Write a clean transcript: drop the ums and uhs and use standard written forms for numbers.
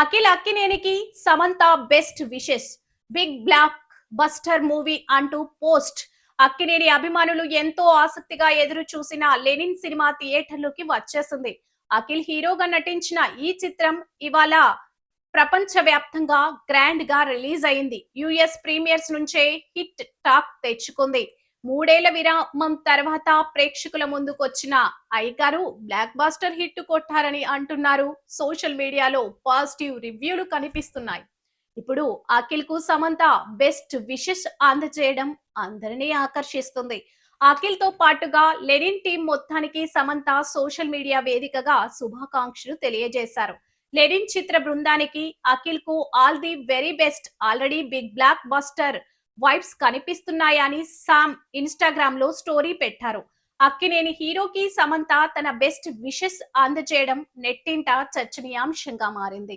అఖిల్ అక్కినేనికి Samantha best wishes. Big blockbuster movie అంటూ post. Akkineni అభిమానులు ఎంతో ఆసక్తిగా ఎదురు చూసిన లెనిన్ సినిమా థియేటర్లోకి వచ్చేసింది. అఖిల్ హీరోగా నటించిన ఈ చిత్రం ఇవాళ ప్రపంచ వ్యాప్తంగా గ్రాండ్ గా రిలీజ్ అయింది. యుఎస్ ప్రీమియర్స్ నుంచే హిట్ టాక్ తెచ్చుకుంది. మూడేళ్ల విరామం తర్వాత ప్రేక్షకుల ముందుకొచ్చిన అయ్యగారు బ్లాక్ బాస్టర్ హిట్ కొట్టారని అంటున్నారు. సోషల్ మీడియాలో పాజిటివ్ రివ్యూలు కనిపిస్తున్నాయి. ఇప్పుడు అఖిల్ కు సమంత బెస్ట్ విషెస్ అందజేయడం అందరినీ ఆకర్షిస్తుంది. అఖిల్ తో పాటుగా లెనిన్ టీం మొత్తానికి సమంత సోషల్ మీడియా వేదికగా శుభాకాంక్షలు తెలియజేశారు. లెనిన్ చిత్ర బృందానికి అఖిల్ కు all the very best. Already big blockbuster vibes కనిపిస్తున్నాయని సామ్ ఇన్స్టాగ్రామ్ లో స్టోరీ పెట్టారు. అక్కినేని హీరోకి సమంత తన బెస్ట్ విషెస్ అందజేయడం నెట్టింట చర్చనీయాంశంగా మారింది.